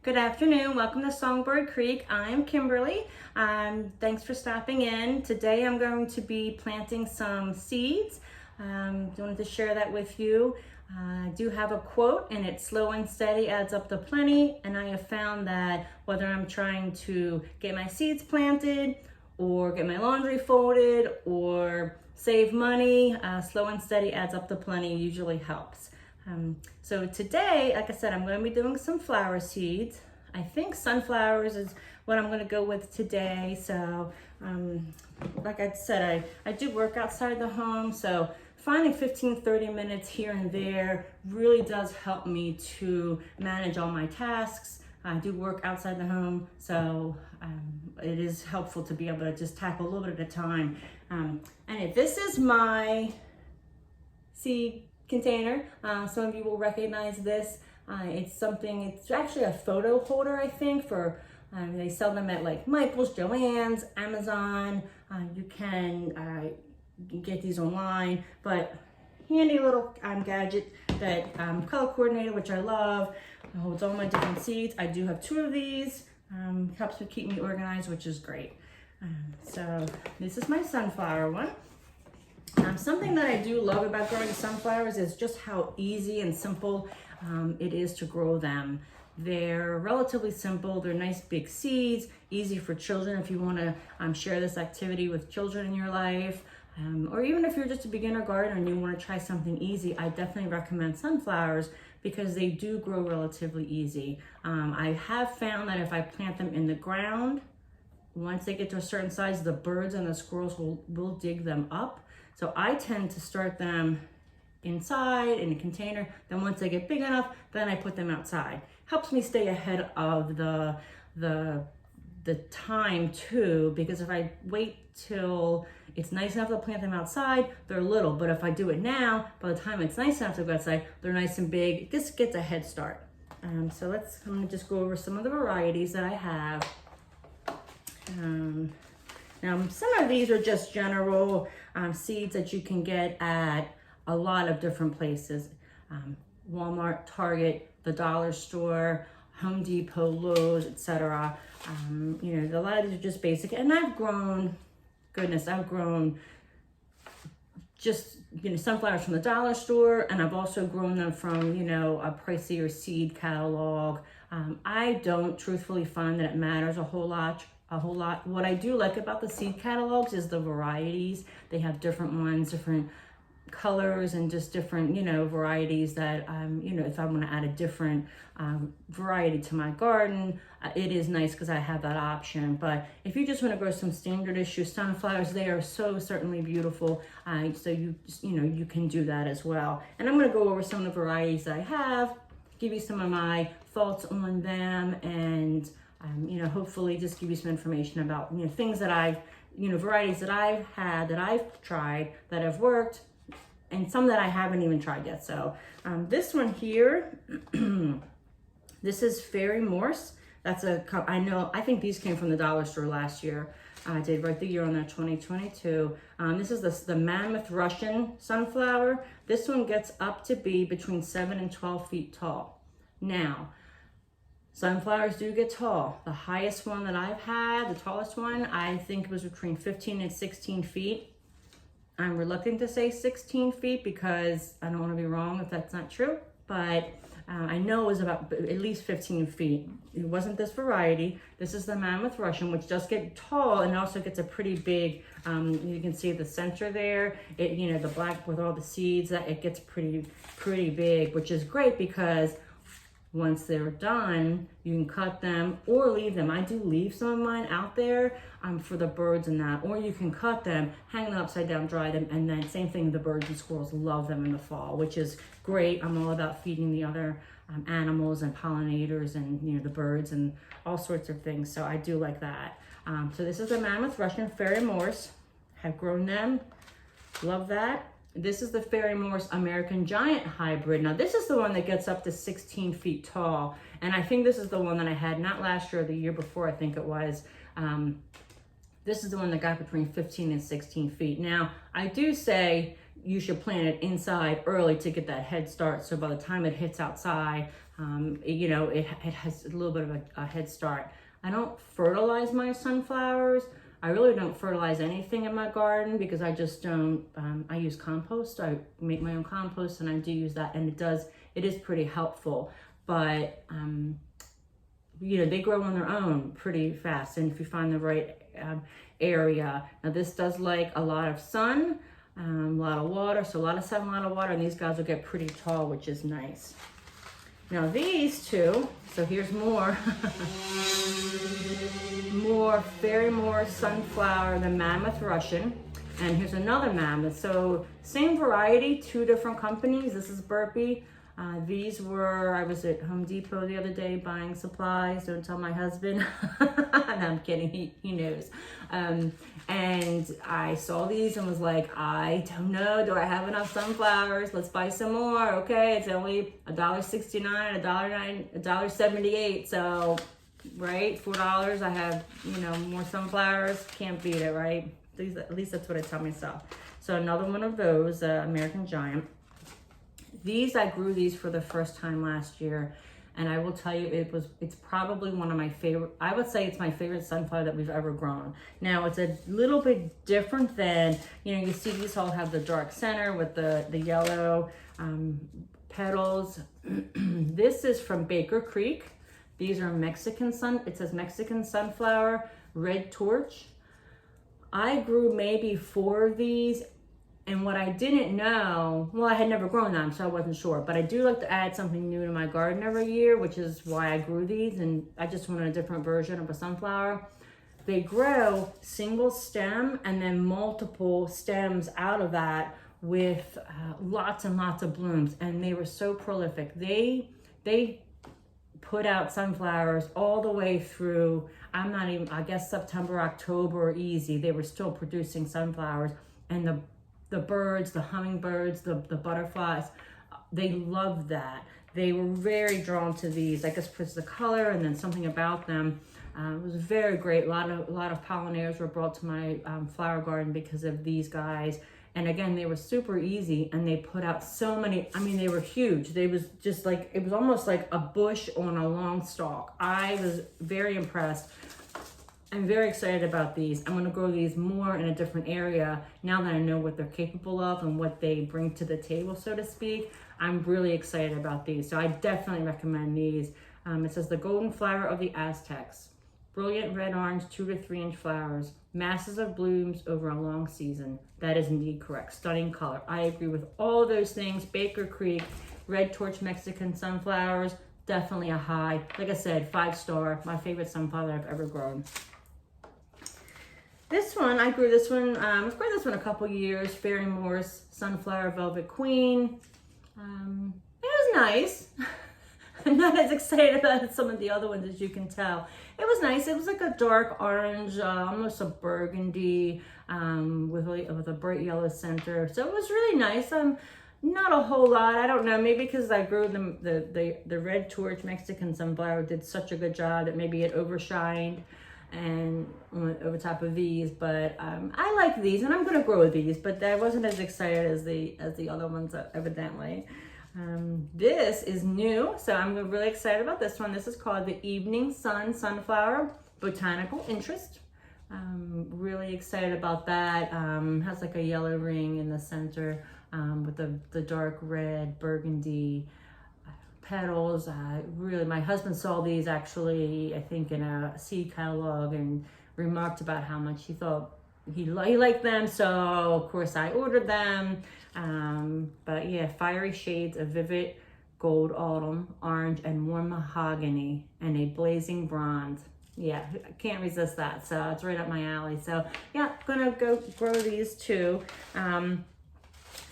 Good afternoon. Welcome to Songbird Creek. I'm Kimberly. Thanks for stopping in. Today I'm going to be planting some seeds. Wanted to share that with you. I do have a quote, and it's slow and steady adds up to plenty. And I have found that whether I'm trying to get my seeds planted or get my laundry folded or save money, slow and steady adds up to plenty usually helps. So today, like I said, I'm going to be doing some flower seeds. I think sunflowers is what I'm going to go with today. So like I said, I do work outside the home. So finding 15-30 minutes here and there really does help me to manage all my tasks. I do work outside the home, so it is helpful to be able to just tackle a little bit at a time. And if this is my seed container. Some of you will recognize this. It's actually a photo holder, I think, for, they sell them at like Michael's, Joann's, Amazon. You can get these online, but handy little gadget that color coordinated, which I love. It holds all my different seeds. I do have 2 of these. Helps to keep me organized, which is great. So this is my sunflower one. Something that I do love about growing sunflowers is just how easy and simple it is to grow them. They're relatively simple. They're nice big seeds, easy for children if you want to share this activity with children in your life. Or even if you're just a beginner gardener and you want to try something easy, I definitely recommend sunflowers because they do grow relatively easy. I have found that if I plant them in the ground, once they get to a certain size, the birds and the squirrels will dig them up. So I tend to start them inside in a container. Then once they get big enough, then I put them outside. Helps me stay ahead of the time too, because if I wait till it's nice enough to plant them outside, they're little. But if I do it now, by the time it's nice enough to go outside, they're nice and big. This gets a head start. So I'm gonna just go over some of the varieties that I have. Now, some of these are just general seeds that you can get at a lot of different places. Walmart, Target, the dollar store, Home Depot, Lowe's, etc. A lot of these are just basic. And I've grown just, sunflowers from the dollar store, and I've also grown them from, a pricier seed catalog. I don't truthfully find that it matters a whole lot. What I do like about the seed catalogs is the varieties. They have different ones, different colors, and just different, varieties that, if I want to add a different variety to my garden, it is nice because I have that option. But if you just want to grow some standard issue sunflowers, they are so certainly beautiful. So you can do that as well. And I'm going to go over some of the varieties that I have, give you some of my thoughts on them, and hopefully just give you some information about, things that varieties that I've had, that I've tried, that have worked, and some that I haven't even tried yet. So this one here, this is Fairy Morse. I think these came from the dollar store last year. I did write the year on that, 2022. This is the Mammoth Russian sunflower. This one gets up to be between 7 and 12 feet tall. Now, sunflowers do get tall. The highest one that I've had, the tallest one, I think was between 15 and 16 feet. I'm reluctant to say 16 feet because I don't want to be wrong if that's not true, but I know it was about at least 15 feet. It wasn't this variety. This is the Mammoth Russian, which does get tall and also gets a pretty big, you can see the center there, the black with all the seeds, that it gets pretty big, which is great because once they're done, you can cut them or leave them. I do leave some of mine out there for the birds and that, or you can cut them, hang them upside down, dry them, and then same thing, the birds and squirrels love them in the fall, which is great. I'm all about feeding the other animals and pollinators and the birds and all sorts of things, so I do like that. So this is the Mammoth Russian Fairy Morse. Have grown them, love that. This is the Fairy Morse American Giant Hybrid. Now this is the one that gets up to 16 feet tall. And I think this is the one that I had not last year or the year before, I think it was. This is the one that got between 15 and 16 feet. Now, I do say you should plant it inside early to get that head start. So by the time it hits outside, You know, it has a little bit of a head start. I don't fertilize my sunflowers. I really don't fertilize anything in my garden because I just don't, I use compost. I make my own compost and I do use that, and it is pretty helpful. But, you know, they grow on their own pretty fast. And if you find the right area. Now this does like a lot of sun, a lot of water. So a lot of sun, a lot of water, and these guys will get pretty tall, which is nice. Now these two, so here's more, more Fairy Moore Sunflower, the Mammoth Russian. And here's another Mammoth. So same variety, two different companies. This is Burpee. These were, I was at Home Depot the other day buying supplies. Don't tell my husband. No, I'm kidding, he knows. And I saw these and was like, I don't know, do I have enough sunflowers? Let's buy some more. Okay, it's only $1.69, $1.78. So, right, $4, I have, you know, more sunflowers. Can't beat it, right? At least that's what I tell myself. So another one of those, American Giant. These, I grew these for the first time last year, and I will tell you, it's probably one of my favorite, I would say it's my favorite sunflower that we've ever grown. Now, it's a little bit different than, you know, you see these all have the dark center with the yellow petals. This is from Baker Creek. These are it says Mexican Sunflower, Red Torch. I grew maybe 4 of these. And what I didn't know, well, I had never grown them, so I wasn't sure. But I do like to add something new to my garden every year, which is why I grew these. And I just wanted a different version of a sunflower. They grow single stem and then multiple stems out of that with lots and lots of blooms. And they were so prolific. They put out sunflowers all the way through, I guess September, October, easy. They were still producing sunflowers. And the birds, the hummingbirds, the butterflies, they loved that. They were very drawn to these. I guess because the color and then something about them. It was very great. A lot of pollinators were brought to my flower garden because of these guys. And again, they were super easy, and they put out so many. I mean, they were huge. They was just like, it was almost like a bush on a long stalk. I was very impressed. I'm very excited about these. I'm going to grow these more in a different area now that I know what they're capable of and what they bring to the table, so to speak. I'm really excited about these. So I definitely recommend these. It says the golden flower of the Aztecs. Brilliant red, orange, 2 to 3 inch flowers. Masses of blooms over a long season. That is indeed correct. Stunning color. I agree with all of those things. Baker Creek, Red Torch Mexican Sunflowers. Definitely a high. Like I said, 5-star. My favorite sunflower I've ever grown. This one, I grew this one, I've grown this one a couple years, Fairy Moore's Sunflower Velvet Queen. It was nice. I'm not as excited about some of the other ones, as you can tell. It was nice. It was like a dark orange, almost a burgundy, with a bright yellow center. So it was really nice. Not a whole lot. I don't know. Maybe because I grew them, the Red Torch Mexican Sunflower did such a good job that maybe it overshined and over top of these, but I like these, and I'm gonna grow these, but I wasn't as excited as the other ones, evidently. This is new, so I'm really excited about this one. This is called the Evening Sun Sunflower, Botanical Interest. Really excited about that. Has like a yellow ring in the center with the dark red burgundy petals. Really, my husband saw these actually, I think, in a seed catalog and remarked about how much he thought he liked them. So of course I ordered them. But yeah, fiery shades of vivid gold, autumn, orange, and warm mahogany, and a blazing bronze. Yeah, I can't resist that. So it's right up my alley. So yeah, gonna go grow these too.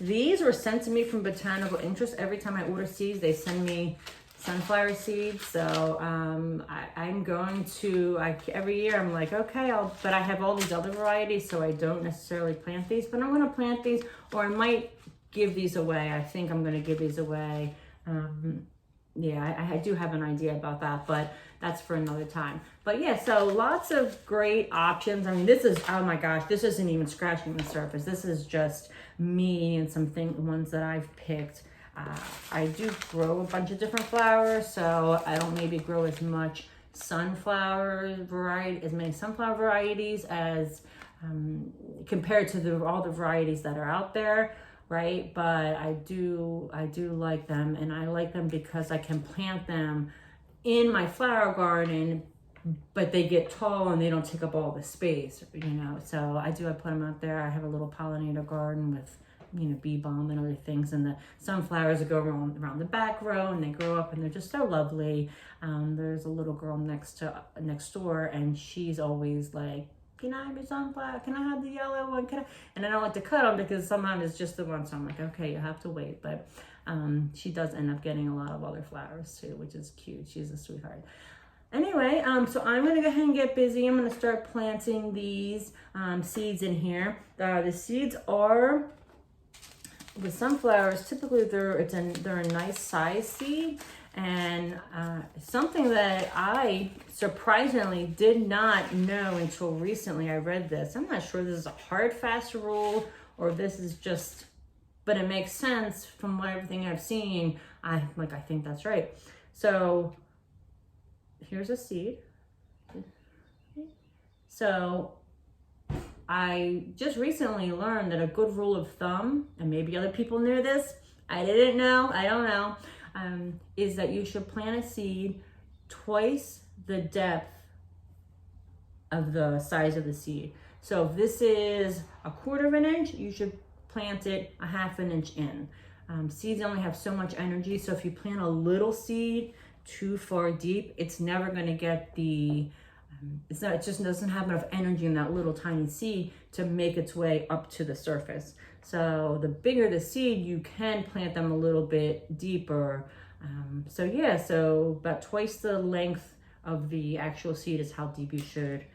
These were sent to me from Botanical Interest. Every time I order seeds, they send me sunflower seeds. So I'm going to, every year I'm like, okay, but I have all these other varieties, so I don't necessarily plant these, but I'm going to plant these, or I might give these away. I think I'm going to give these away. Yeah, I do have an idea about that, but that's for another time. But yeah, so lots of great options. I mean, this is, oh my gosh, this isn't even scratching the surface. This is just me and some ones that I've picked. I do grow a bunch of different flowers, so I don't maybe grow as much as many sunflower varieties as compared to all the varieties that are out there, right? But I do like them, and I like them because I can plant them in my flower garden, but they get tall and they don't take up all the space, you know. So I put them out there. I have a little pollinator garden with, you know, bee balm and other things, and the sunflowers that go around the back row, and they grow up and they're just so lovely. There's a little girl next door, and she's always like, can I have your sunflower? Can I have the yellow one? And I don't like to cut them because sometimes it's just the one, so I'm like, okay, you have to wait. But she does end up getting a lot of other flowers too, which is cute. She's a sweetheart. Anyway, so I'm going to go ahead and get busy. I'm going to start planting these seeds in here. The seeds are, the sunflowers, typically they're a nice size seed. And something that I surprisingly did not know until recently, I read this. I'm not sure this is a hard, fast rule or this is just, but it makes sense from everything I've seen. I think that's right. So here's a seed. So I just recently learned that a good rule of thumb, and maybe other people knew this, I didn't know, I don't know, is that you should plant a seed twice the depth of the size of the seed. So if this is 1/4 inch, you should plant it 1/2 inch in. Seeds only have so much energy, so if you plant a little seed too far deep, it's never going to get it just doesn't have enough energy in that little tiny seed to make its way up to the surface. So the bigger the seed, you can plant them a little bit deeper. So about twice the length of the actual seed is how deep you should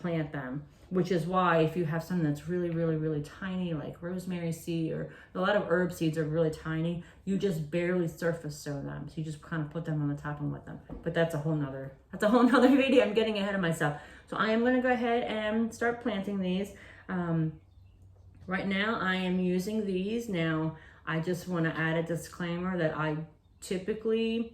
plant them. Which is why if you have something that's really, really, really tiny, like rosemary seed, or a lot of herb seeds are really tiny, you just barely surface sow them. So you just kind of put them on the top and let them. But that's a whole nother video. I'm getting ahead of myself. So I am going to go ahead and start planting these. Right now I am using these. Now I just want to add a disclaimer that I typically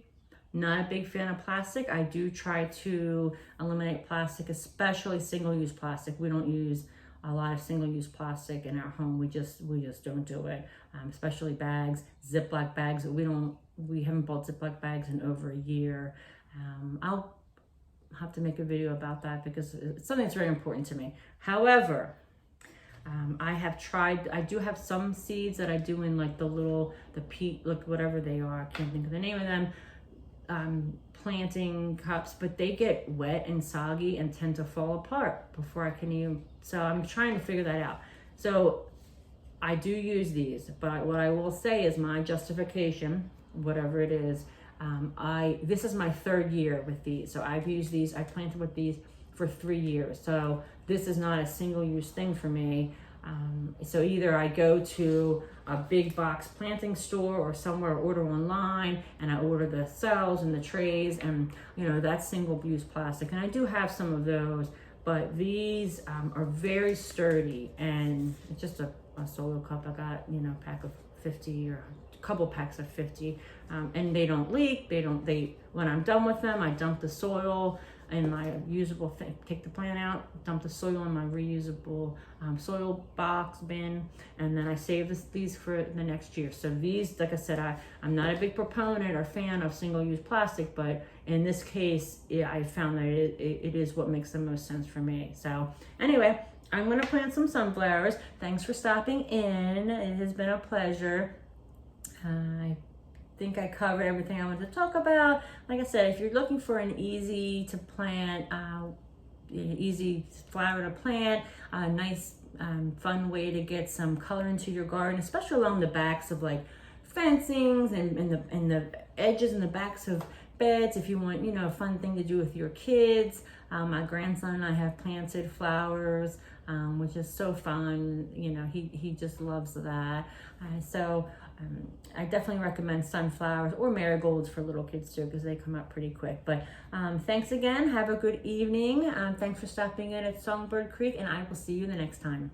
not a big fan of plastic. I do try to eliminate plastic, especially single-use plastic. We don't use a lot of single-use plastic in our home. We just don't do it. Especially bags, Ziploc bags. We haven't bought Ziploc bags in over a year. I'll have to make a video about that because it's something that's very important to me. However, I do have some seeds that I do in like the peat, look, whatever they are. I can't think of the name of them. Planting cups, but they get wet and soggy and tend to fall apart before I can even, so I'm trying to figure that out. So I do use these, but what I will say is my justification, whatever it is, this is my 3rd year with these. So I've used these, I planted with these for 3 years. So this is not a single-use thing for me. So either I go to a big box planting store or somewhere, order online, and I order the cells and the trays, and you know, that's single-use plastic. And I do have some of those, but these are very sturdy, and it's just a solo cup. I got, you know, a pack of 50 or a couple packs of 50, and they don't leak. When I'm done with them, I dump the soil in my usable thing, take the plant out, dump the soil in my reusable soil box bin, and then I save these for the next year. So these, like I said, I'm not a big proponent or fan of single-use plastic, but in this case, I found that it is what makes the most sense for me. So anyway, I'm gonna plant some sunflowers. Thanks for stopping in. It has been a pleasure. I think I covered everything I wanted to talk about. Like I said, if you're looking for an easy to plant, easy flower to plant, a nice fun way to get some color into your garden, especially along the backs of like fencings and the edges and the backs of beds, if you want, you know, a fun thing to do with your kids. My grandson and I have planted flowers, which is so fun. You know, he just loves that. I definitely recommend sunflowers or marigolds for little kids too, because they come up pretty quick. But thanks again. Have a good evening. Thanks for stopping in at Songbird Creek, and I will see you the next time.